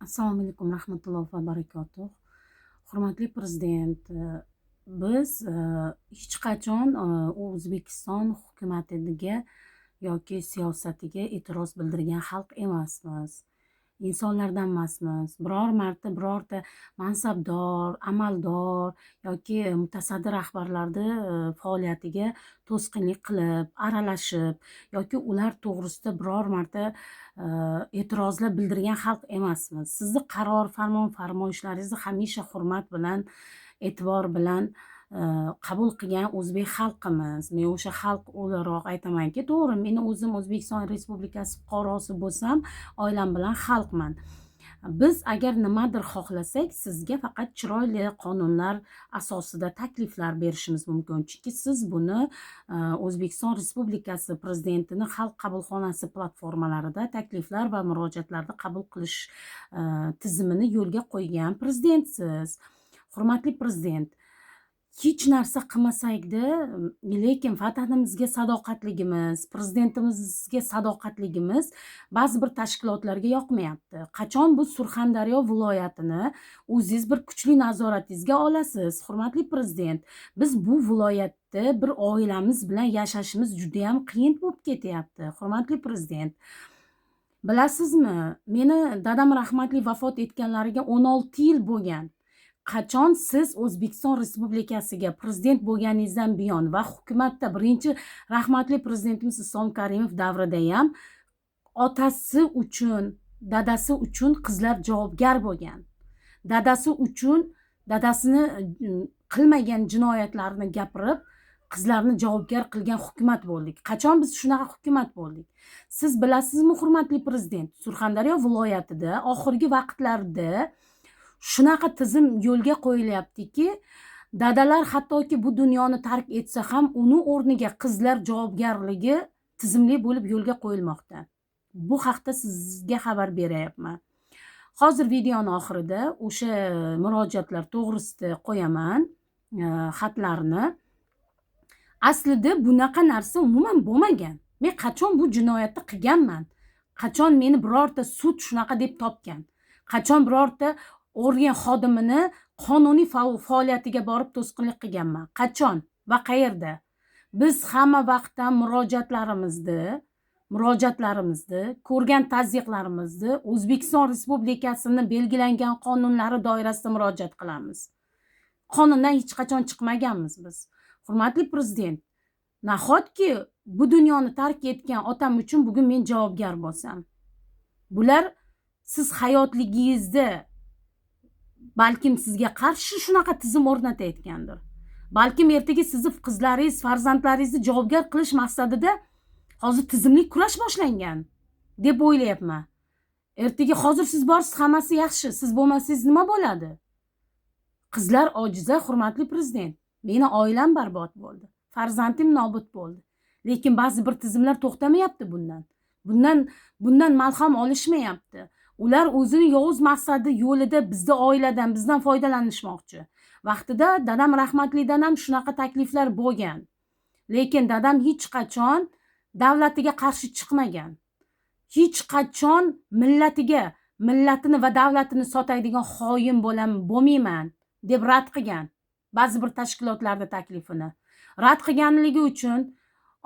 Assalomu alaykum rahmatullohi va barakatuh. Hurmatli prezident, biz hech qachon O'zbekiston hukumatiga yoki siyosatiga e'tiroz bildirgan xalq emasmiz. Insonlardan emasmiz. Biror marta birorta mansabdor, amaldor yoki mutasaddi rahbarlarni faoliyatiga to'sqinlik qilib, aralashib yoki ular to'g'risida biror marta e'tirozlar bildirgan xalq emasmiz. Sizni qaror, farmoyishlaringizni hamisha hurmat bilan, e'tibor bilan qabul qilgan o'zbek xalqimiz. Men o'sha xalq o'laroq aytamanki, to'g'ri, men o'zim O'zbekiston Respublikasi fuqarosi bo'lsam, oilam bilan xalqman. Biz agar nimadir xohlasak, sizga faqat chiroyli qonunlar asosida takliflar berishimiz mumkin. Chunki siz buni O'zbekiston Respublikasi prezidentining xalq qabulxonasi platformalarida takliflar va murojaatlarni qabul qilish tizimini yo'lga qo'ygan prezidentsiz. Hurmatli prezident, hech narsa qilmasakda, lekin vatanimizga sadoqatligimiz, prezidentimizga sadoqatligimiz ba'zi bir tashkilotlarga yoqmayapti. Qachon bu Surxondaryo viloyatini o'zingiz bir kuchli nazoratingizga olasiz, hurmatli prezident? Biz bu viloyatda bir oilamiz bilan yashashimiz juda ham qiyin bo'lib ketyapti, hurmatli prezident. Bilasizmi, meni dadam rahmatli vafot etganlariga 16 yil bo'lgan. Qachon siz O'zbekiston Respublikasiga prezident bo'lganingizdan buyon va hukumatda birinchi rahmatli prezidentimiz Islom Karimov davrida ham otasi uchun, dadasi uchun qizlar javobgar bo'lgan. Dadasi uchun dadasini qilmagan jinoyatlarni gapirib, qizlarni javobgar qilgan hukumat bo'ldik. Qachon biz shunaqa hukumat bo'ldik? Siz bilasizmi, hurmatli prezident, Surxondaryo viloyatida oxirgi vaqtlarda shunaqa tizim yo'lga qo'yilyaptiki, dadalar hattoki bu dunyoni tark etsa ham uni o'rniga qizlar javobgarligi tizimli bo'lib yo'lga qo'yilmoqda. Bu haqda sizga xabar beryapman. Hozir videoni oxirida o'sha murojaatlar to'g'risida qo'yaman xatlarni. Aslida bunaqa narsa umuman bo'lmagan. Men qachon bu jinoyatni qilganman? Qachon meni birorta sud shunaqa deb topgan? Qachon birorta organ xodimini qonuniy faoliyatiga borib to'sqinlik qilganman? Qachon va qayerda? Biz hamma vaqtda murojaatlarimizni, ko'rgan tazyiqlarimizni O'zbekiston Respublikasining belgilangan qonunlari doirasida murojaat qilamiz. Qonundan hech qachon chiqmaganmiz biz. Hurmatli prezident, nahotki bu dunyoni tark etgan otam uchun bugun men javobgar bo'lsam? Bular siz hayotligingizda balkim sizga qarshi shunaqa tizim o'rnatayotgandir. Balkim ertaga sizni qizlaringiz, farzandlaringizni javobgar qilish maqsadida hozir tizimli kurash boshlangan deb o'ylayapman. Ertaga hozir siz borsiz, hammasi yaxshi, siz bo'lmasangiz nima bo'ladi? Qizlar ojiza, hurmatli prezident. Meni oilam barbod bo'ldi. Farzandim nobud bo'ldi. Lekin ba'zi bir tizimlar to'xtamayapti bundan. Bundan malham olishmayapti. Ular o'zini yovuz maqsadi yo'lida bizning oiladan, bizdan foydalanishmoqchi. Vaqtida dadam rahmatlidan ham shunaqa takliflar bo'lgan. Lekin dadam hech qachon davlatiga qarshi chiqmagan. Hech qachon millatini va davlatini sotadigan xoin bo'lmayman deb rad qilgan. Ba'zi bir tashkilotlarda taklifini rad qilganligi uchun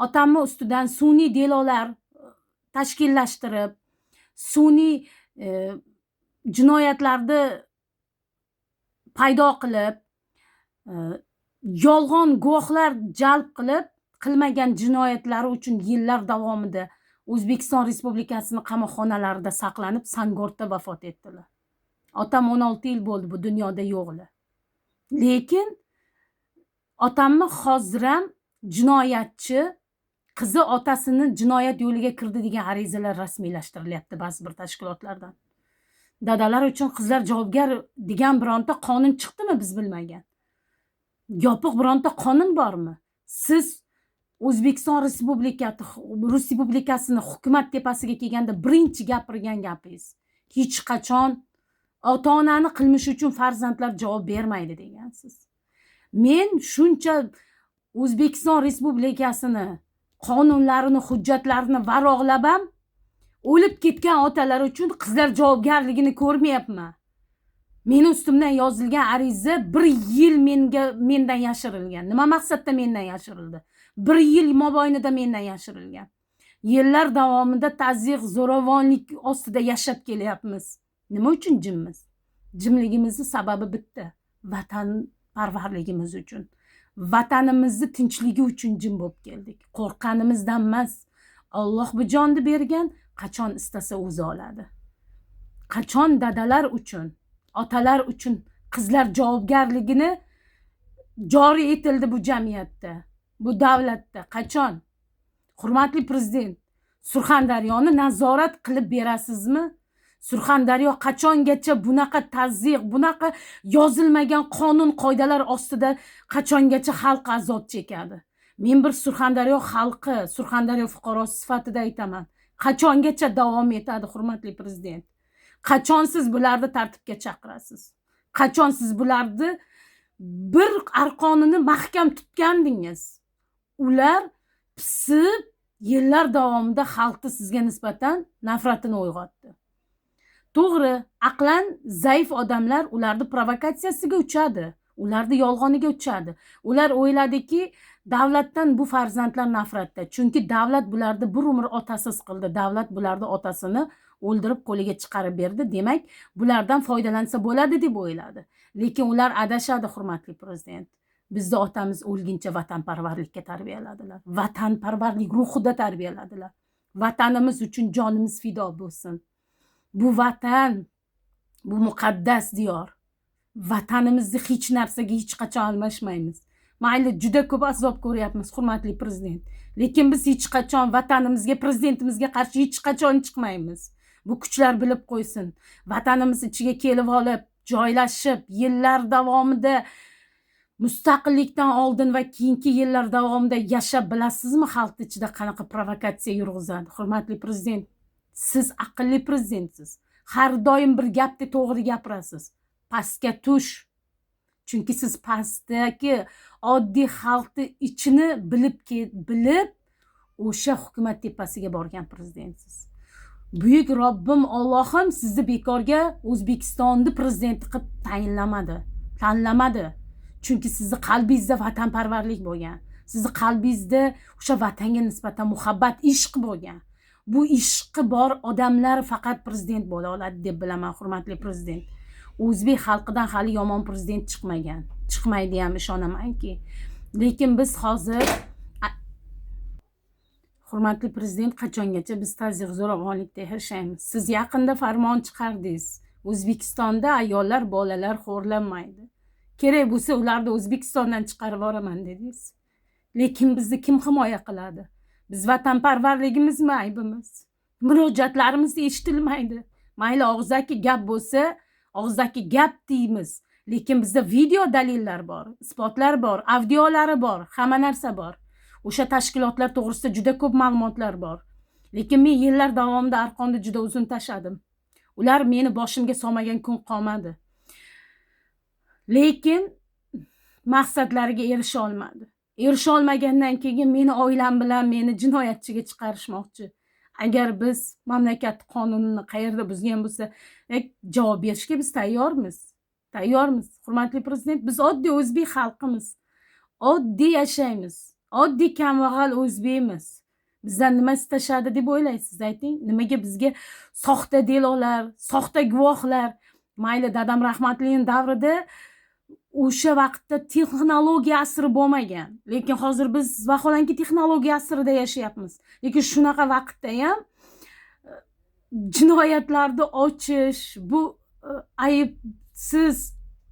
otamni ustidan sun'iy delolar tashkillashtirib, sun'iy jinoyatlarni paydo qilib, yolg'on guvohlar jalb qilib, qilmagan jinoyatlari uchun yillar davomida O'zbekiston Respublikasining qamoqxonalarida saqlanib, Sangortda vafot etdilar. Otam 16 yil bo'ldi bu dunyoda yo'g'li. Lekin otamni hozir ham jinoyatchi, qizi otasini jinoyat yo'liga kirdi degan arizalar rasmiylashtirilyapti ba'zi bir tashkilotlardan. Dadalar uchun qizlar javobgar degan bironta qonun chiqdimi biz bilmagan? Yopiq bironta qonun bormi? Siz O'zbekiston Respublikasini hukumat tepasiga kelganda birinchi gapirgan gapingiz hech qachon ota-onani qilmishi uchun farzandlar javob bermaydi degansiz. Men shuncha O'zbekiston Respublikasini qonunlarini, hujjatlarini varaqlab ham O'lib ketgan otalar uchun qizlar javobgarligini ko'rmayapman. Meni ustimdan yozilgan ariza 1 yil mendan yashirilgan. Nima maqsadda mendan yashirildi? 1 yil mobaynida mendan yashirilgan. Yillar davomida tazyiq, zo'ravonlik ostida yashab kelyapmiz. Nima uchun jimmiz? Jimligimizning sababi bitta. Vatanparvarligimiz uchun. Vatanimizni tinchligi uchun jim bo'lib keldik. Qo'rqqanimizdan emas. Alloh bu jonni bergan, qachon istasa o'zi oladi. Qachon dadalar uchun, otalar uchun qizlar javobgarligini joriy etildi bu jamiyatda, bu davlatda? Qachon? Hurmatli prezident, Surxondaryoni nazorat qilib berasizmi? Surxondaryo qachongacha bunaqa tazyiq, bunaqa yozilmagan qonun qoidalar ostida qachongacha xalq azob chekadi? Men bir Surxondaryo xalqi, Surxondaryo fuqarosi sifatida aytaman. Qachongacha davom etadi hurmatli prezident? Qachon siz bularni tartibga chaqirasiz? Qachon siz bularni bir arqonini mahkam tutgandingiz? Ular pisib yillar davomida xalqni sizga nisbatan nafratini uyg'otdi. To'g'ri, aqlan zaif odamlar ularni provokatsiyasiga uchadi, ularni yolg'oniga uchadi. Ular o'yladiki, davlatdan bu farzandlar nafratda. Chunki davlat bularni bir umr otasiz qildi. Davlat bularni otasini o'ldirib qo'liga chiqarib berdi. Demak, bulardan foydalansa bo'ladi deb o'yladi. Lekin ular adashadi hurmatli prezident. Bizni otamiz o'lguncha vatanparvarlikka tarbiyaladilar. Vatanparvarlik ruhida tarbiyaladilar. Vatanimiz uchun jonimiz fido bo'lsin. Bu vatan, bu muqaddas diyor. Vatanimizni hech narsaga hech qachon almashmaymiz. Mayli juda ko'p azob ko'ryapmiz hurmatli prezident. Lekin biz hech qachon vatanimizga, prezidentimizga qarshi hech qachon chiqmaymiz. Bu kuchlar bilib qo'ysin. Vatanimiz ichiga kelib olib, joylashib, yillar davomida mustaqillikdan oldin va keyingi yillar davomida yashab bilasizmi xalq ichida qanaqa provokatsiya yurg'izadi? Hurmatli prezident, siz aqlli prezidentsiz. Har doim bir gapni to'g'ri gapirasiz. Pastga tush. Chunki siz pastdagi oddiy xalqni ichini bilib o'sha hukumat tepasiga borgan prezidentsiz. Buyuk Robbim Allohim sizni bekorga O'zbekistonni prezidenti qilib tanlamadi. Chunki sizni qalbingizda vatanparvarlik bo'lgan. Sizni qalbingizda o'sha vatanga nisbatan muhabbat, ishq bo'lgan. Bu ishqi bor odamlar faqat prezident bo'la oladi deb bilaman hurmatli prezident. O'zbek xalqidan hali yomon prezident chiqmagan. Chiqmaydi ham ishonamanki. Lekin biz hozir hurmatli prezident, qachongacha biz tazyiq, zo'ravonlikda yashaymiz? Siz yaqinda farmon chiqardingiz. O'zbekistonda ayollar, bolalar xo'rlanmaydi. Kerak bo'lsa ularni O'zbekistondan chiqarib yuboraman dedingiz. Lekin bizni kim himoya qiladi? Biz vatanparvarligimizmi aybimiz? Murojaatlarimiz eshitilmaydi. Mayli og'zaki gap bo'lsa, og'zaki gap deymiz. Lekin bizda video dalillar bor, isbotlar bor, audiolari bor, hamma narsa bor. O'sha tashkilotlar to'g'risida juda ko'p ma'lumotlar bor. Lekin men yillar davomida arqonni juda uzun tashadim. Ular meni boshimga solmagan kun qolmadi. Lekin maqsadlariga erisha olmadi. Erisha olmagandan keyin meni oilam bilan meni jinoyatchiga chiqarishmoqchi. Agar biz mamlakat qonunini qayerda buzgan bo'lsa, javob berishga biz tayyormiz. Tayyormiz. Hurmatli prezident, biz oddiy o'zbek xalqimiz. Oddiy yashaymiz. Oddiy kambag'al o'zbekmiz. Bizdan nima istashadi deb o'ylaysiz? Ayting. Nimaga bizga soxta delolar, soxta guvohlar? Mayli dadam rahmatlining davrida o'sha vaqtda texnologiya asri bo'lmagan. Lekin hozir biz vaholanki texnologiya asrida yashayapmiz. Lekin shunaqa vaqtda ham jinoyatlarni ochish, bu aybsiz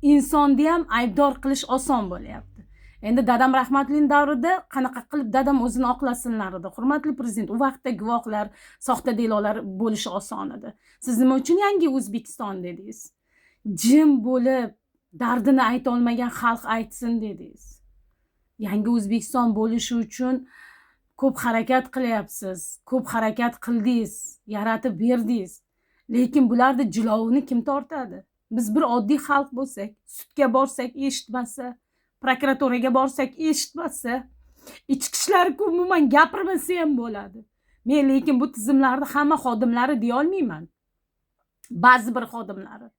insonni ham aybdor qilish oson bo'lyapti. Endi dadam rahmatlining davrida qanaqa qilib dadam o'zini oqlasinlar edi. Hurmatli prezident, u vaqtda guvohlar, soxta delolar bo'lishi oson edi. Siz nima uchun yangi O'zbekiston dedingiz? Jim bo'lib dardini ayta olmagan xalq aytsin dedingiz. Yangi O'zbekiston bo'lishi uchun ko'p harakat qilyapsiz, ko'p harakat qildingiz, yaratib berdingiz. Lekin bularni jilovini kim tortadi? Biz bir oddiy xalq bo'lsak, sudga borsak eshitmasa, prokuraturaga borsak eshitmasa, ichki ishlar umuman gapirmasa ham bo'ladi. Men lekin bu tizimlarni hamma xodimlari deya olmayman. Ba'zi bir xodimlari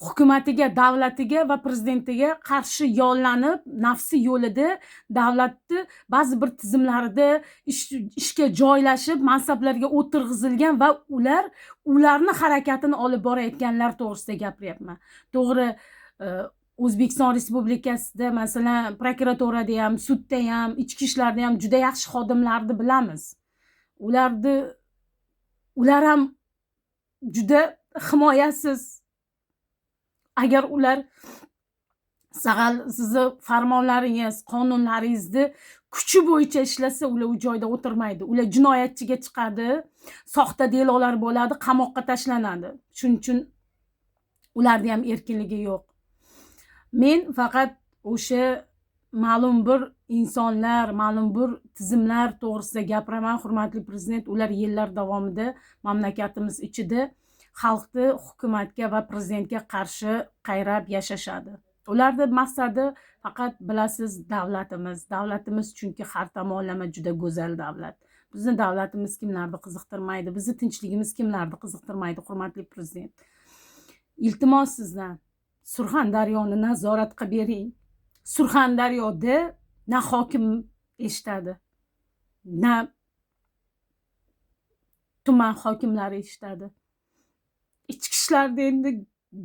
hukumatiga, davlatiga va prezidentiga qarshi yollanib, nafsi yo'lida davlatni ba'zi bir tizimlarida ishga joylashib, mansablarga o'tirg'izilgan va ularni harakatini olib borayotganlar to'g'risida gapiryapman. To'g'ri, O'zbekiston Respublikasida masalan prokuraturada ham, sudda ham, ichki ishlarda ham juda yaxshi xodimlarni bilamiz. Ular ham juda himoyasiz. Agar ular sizni farmonlaringiz, qonunlaringizni kuchi bo'yicha ishlasa, ular u joyda o'tirmaydi. Ular jinoyatchiga chiqadi, soxta delolar bo'ladi, qamoqqa tashlanadi. Shuning uchun ularda ham erkinligi yo'q. Men faqat o'sha ma'lum bir insonlar, ma'lum bir tizimlar to'g'risida gapiraman, hurmatli prezident. Ular yillar davomida mamlakatimiz ichida xalqni hukumatga va prezidentga qarshi qayrab yashashadi. Ularning maqsadi faqat bilasiz davlatimiz chunki har tomonlama juda go'zal davlat. Bizning davlatimiz kimlarni qiziqtirmaydi? Bizning tinchligimiz kimlarni qiziqtirmaydi, hurmatli prezident? Iltimos sizdan Surxondaryoni nazorat qilib bering. Surxondaryoda na hokim eshitadi, na tuman hokimlari eshitadi. Ichki ishlarda endi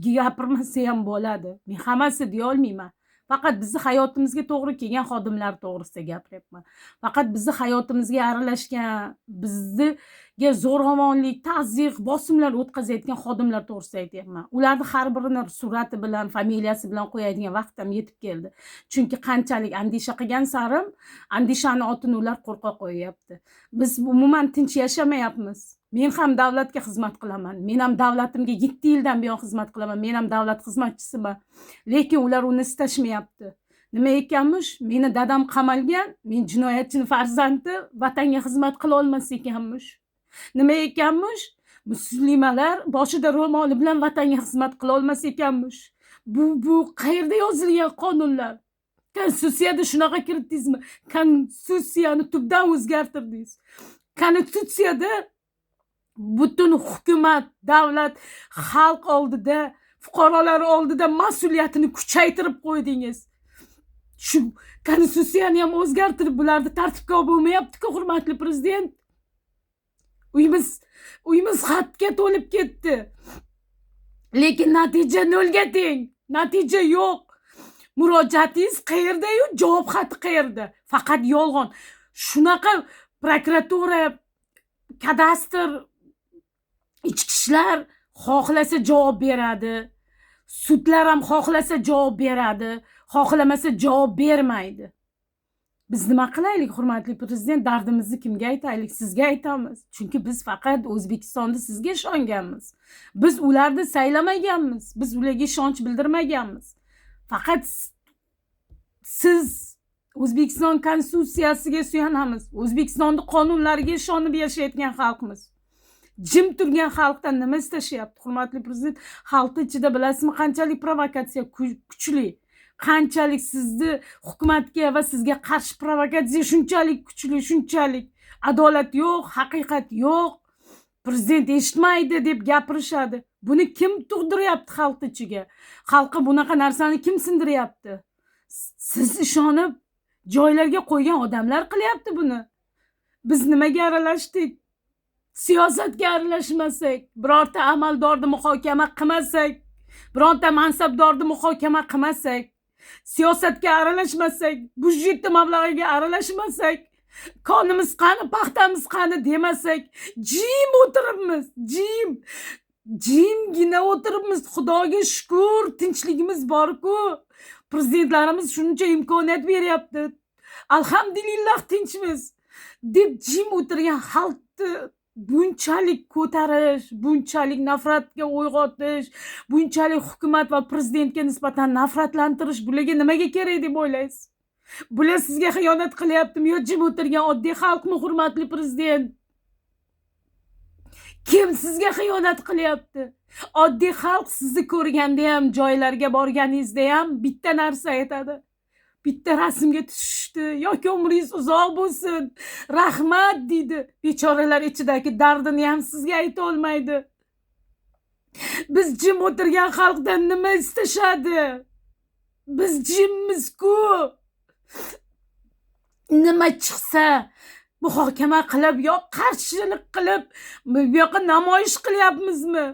gapirmasa ham bo'ladi. Men hammasi deya olmayman. Faqat bizni hayotimizga to'g'ri kelgan xodimlar to'g'risida gapiryapman. Faqat bizni hayotimizga aralashgan, bizga zo'ravonlik, ta'zir, bosimlar o'tkazayotgan xodimlar to'g'risida aytyapman. Ularni har birini surati bilan, familiyasi bilan qo'yadigan vaqt ham yetib keldi. Chunki qanchalik andisha qilgan sarim, andishani otini ular qo'rqa qo'yyapti. Biz umuman tinch yashamayapmiz. Men ham davlatga xizmat qilaman. Men ham davlatimga 7 yildan buyon xizmat qilaman. Men ham davlat xizmatchisiman. Lekin ular uni istashmayapti. Nima ekanmish? Meni dadam qamalgan, men jinoyatchini farzandi, vatanga xizmat qila olmas ekanmish. Nima ekanmish? Muslimalar boshida ro'moli bilan vatanga xizmat qila olmas ekanmish. Bu qayerda yozilgan qonunlar? Konstitutsiyada shunaqa kiritdingizmi? Konstitutsiyani tubdan o'zgartirdingiz. Konstitutsiyada butun hukumat, davlat, xalq oldida, fuqarolar oldida mas'uliyatini kuchaytirib qo'ydingiz. Shu konstitutsiyani ham o'zgartirib bularni tartibga olib bo'lmayapti-ku, hurmatli prezident. Uyimiz xatga to'lib ketdi. Lekin natija nolga teng. Natija yo'q. Murojaatingiz qayerda-yu, javob xati qayerda? Faqat yolg'on. Shunaqa prokuratura, kadastr, ichki ishlar xohlasa javob beradi. Sudlar ham xohlasa javob beradi, xohlamasa javob bermaydi. Biz nima qilaylik, hurmatli prezident? Dardimizni kimga aytaylik? Sizga aytamiz. Chunki biz faqat O'zbekistonda sizga ishonganmiz. Biz ularni saylamaganmiz. Biz ularga ishonch bildirmaganmiz. Faqat siz O'zbekiston konstitutsiyasiga suyanamiz. O'zbekistonning qonunlariga ishonib yashayotgan xalqmiz. Jim turgan xalqdan nima istashyapti, hurmatli prezident? Xalqning ichida bilasizmi qanchalik provokatsiya kuchli, qanchalik sizni hukumatga va sizga qarshi provokatsiya shunchalik kuchli, shunchalik adolat yo'q, haqiqat yo'q, prezident eshitmaydi deb gapirishadi. Buni kim tug'diryapti xalq ichiga? Xalqqa bunaqa narsani kim sindiryapti? Siz ishonib joylarga qo'ygan odamlar qilyapti buni. Biz nimaga aralashdik? Siyosatga aralashmasak, birorta amaldorni muhokama qilmasak, bironta mansabdorni muhokama qilmasak, siyosatga aralashmasak, budjetni mablag'iga aralashmasak, qonimiz qani, paxtamiz qani demasak, jim o'tiribmiz, jimgina o'tiribmiz. Xudoga shukr, tinchligimiz bor-ku. Prezidentlarimiz shuncha imkoniyat beryapti. Alhamdulillah tinchmiz deb jim o'tirgan xalqni bunchalik ko'tarish, bunchalik nafratga uyg'otish, bunchalik hukumat va prezidentga nisbatan nafratlantirish bularga nimaga kerak deb o'ylaysiz? Bular sizga xiyonat qilyaptimi yo jim o'tirgan oddiy xalqmi, hurmatli prezident? Kim sizga xiyonat qilyapti? Oddiy xalq sizni ko'rganda ham, joylarga borganingizda ham bitta narsa aytadi. bitta rasmga tushishdi yoki umringiz uzoq bo'lsin, rahmat deydi. Bechoralar ichidagi dardini ham sizga ayta olmaydi. Biz jim o'tirgan xalqdan nima istashadi? Biz jimmiz-ku. Nima chiqsa muhokama qilib yo qarshilik qilib bu yoqqa namoyish qilyapmizmi?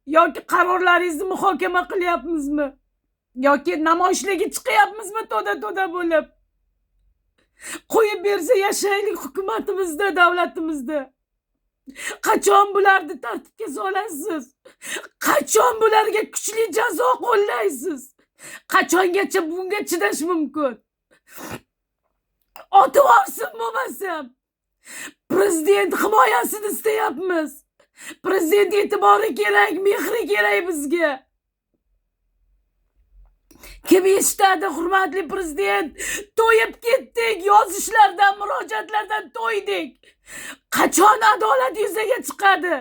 Yoki qarorlaringizni muhokama qilyapmizmi? Yoki namoyishlarga chiqyapmizmi to'da bo'lib? Qo'yib bersa yashaylik hukumatimizda, davlatimizda. Qachon bularni tartibga solasiz? Qachon bularga kuchli jazo qo'llaysiz? Qachongacha bunga chidash mumkin? Otib olsin bo'lmasam. Prezident himoyasini istayapmiz. Prezident e'tibori kerak, mehri kerak bizga. Kim eshitadi, hurmatli prezident? To'yib ketdik, yozishlardan, murojaatlardan to'ydik. Qachon adolat yuzaga chiqadi?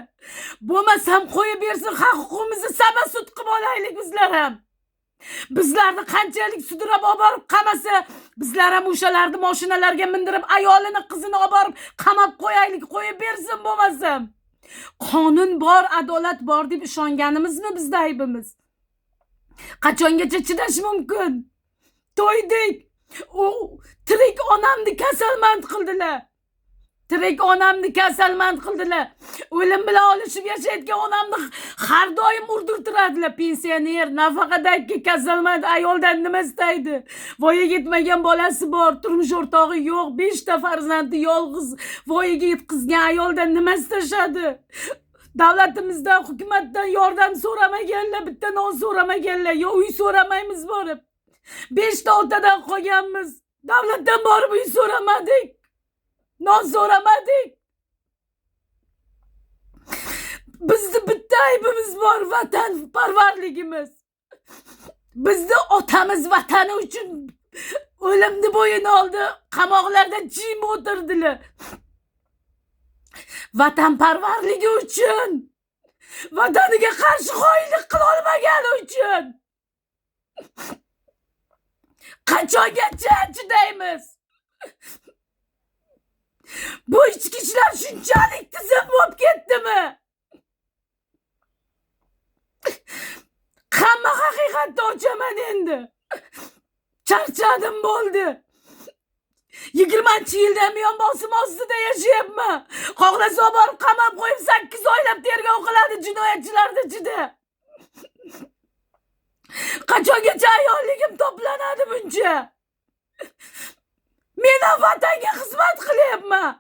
Bo'lmasam qo'yib bersin, haq-huquqimizni sabasud qilib olaylik bizlar ham. Bizlarni qanchalik sudrab olib borib qamasa, bizlar ham o'shalarni mashinalarga mindirib, ayolini, qizini olib borib qamab qo'yaylik, qo'yib bersin bo'lmasam. Qonun bor, adolat bor deb ishonganimizmi bizda aybimiz? Qachongacha chidash mumkin? To'ydik. U tirik onamni kasalmand qildilar. Tirik onamni kasalmand qildilar. O'lim bilan olishib yashayotgan onamni har doim urdirtiradilar. Pensioner, nafaqadagi kasalmand ayoldan nima istaydi? Voyaga yetmagan bolasi bor, turmush o'rtog'i yo'q, 5 ta farzandi yolg'iz, voyaga yetkazgan ayoldan nima istashadi? Davlatimizdan, hukumatdan yordam so'ramaganlar, bitta non so'ramaganlar, yo uy so'ramaymiz borib. 5 ta otadan qolganmiz. Davlatdan borib uy so'ramadik. Non so'ramadik. Bizni bitta aybimiz bor, vatan parvarligimiz. Bizni otamiz vatani uchun o'limni bo'yini oldi, qamoqlarda jim o'tirdilar. Vatanparvarligi uchun, vataniga qarshi xoinlik qila olmagani uchun. Qachongacha chidaymiz? Bu ichki ishlar shunchalik tizim bo'lib ketdimi? Hamma haqiqatni ochaman endi. Charchadim bo'ldi. 20-yildan buyon bosim ostida yashayapman. Xohlasa borib qamab qo'yib 8 oylab tergov qiladi jinoyatchilarni ichida. Qachongacha ayolligim toplanadi buncha? Men vatanga xizmat qilyapman.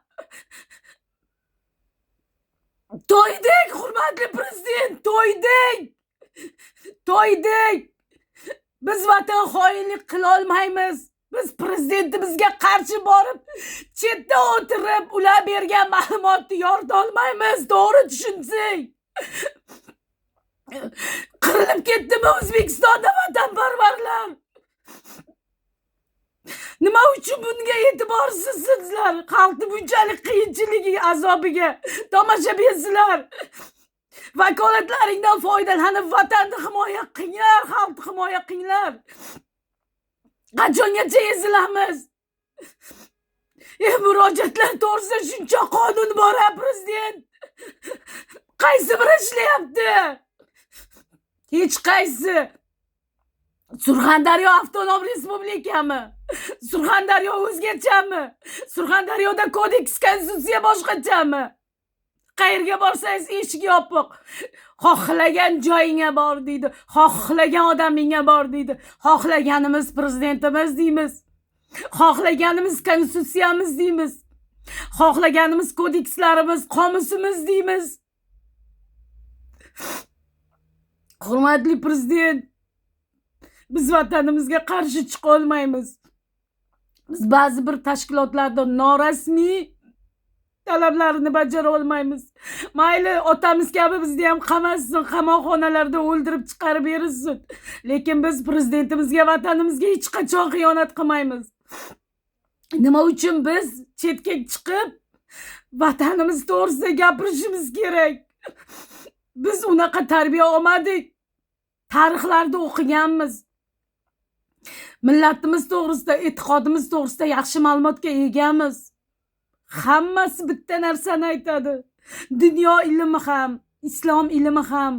To'ydik, hurmatli prezident, to'ydik. To'ydik. Biz vatan xoinlik qila olmaymiz. Biz prezidentimizga qarshi borib, chetda o'tirib, ular bergan ma'lumotni yorita olmaymiz. To'g'ri tushunsak. Qirilib ketdimi O'zbekistonda vatanparvarlar? Nima uchun bunga e'tiborsizsizlar? Xalqni bunchalik qiyinchiligi, azobiga tomoshabinlar. Vakolatlaringdan foydalanib vatanni himoya qilinglar, xalqni himoya qilinglar. Qachongacha ezilamiz? Murojaatlar to'g'risida shuncha qonun bor, prezident. Qaysi biri ishlayapti? Hech qaysi. Surxondaryo avtonom respublikami? Surxondaryo o'zgachami? Surxondaryoda kodeks, konstitutsiya boshqachami? Qayerga borsangiz eshik yopiq. Xohlagan joyingga bor deydi. Xohlagan odamingga bor deydi. Xohlaganimiz prezidentimiz deymiz. Xohlaganimiz konstitutsiyamiz deymiz. Xohlaganimiz kodekslarimiz, qomusimiz deymiz. Hurmatli prezident, biz vatanimizga qarshi chiqa olmaymiz. Biz ba'zi bir tashkilotlarda norasmiy talablarini bajara olmaymiz. Mayli otamiz kabi bizni ham qamassin, qamoqxonalarda o'ldirib chiqarib berilsin. Lekin biz prezidentimizga, vatanimizga hech qachon xiyonat qilmaymiz. Nima uchun biz chetga chiqib vatanimiz to'g'risida gapirishimiz kerak? Biz unaqa tarbiya olmadik. Tarixlarda o'qiganmiz. Millatimiz to'g'risida, e'tiqodimiz to'g'risida yaxshi ma'lumotga egamiz. Hammasi bitta narsani aytadi. Dunyo ilmi ham, islom ilmi ham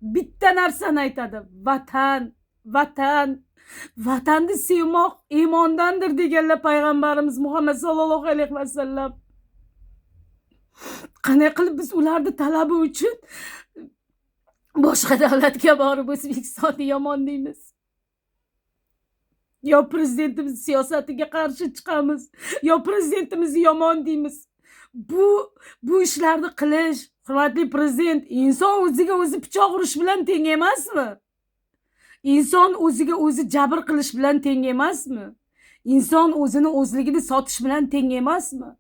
bitta narsani aytadi. Vatan, vatan. Vatanni sevmoq iymondandir deganlar payg'ambarimiz Muhammad sallallohu alayhi vasallam. Qanday qilib biz ularni talabi uchun boshqa davlatga borib O'zbekistonni yomon deymiz? Yo prezidentimiz siyosatiga qarshi chiqamiz, yo prezidentimizni yomon deymiz. Bu ishlarni qilish, hurmatli prezident, inson o'ziga o'zi pichoq urish bilan teng emasmi? Inson o'ziga o'zi jabr qilish bilan teng emasmi? Inson o'zini o'zligini sotish bilan teng emasmi?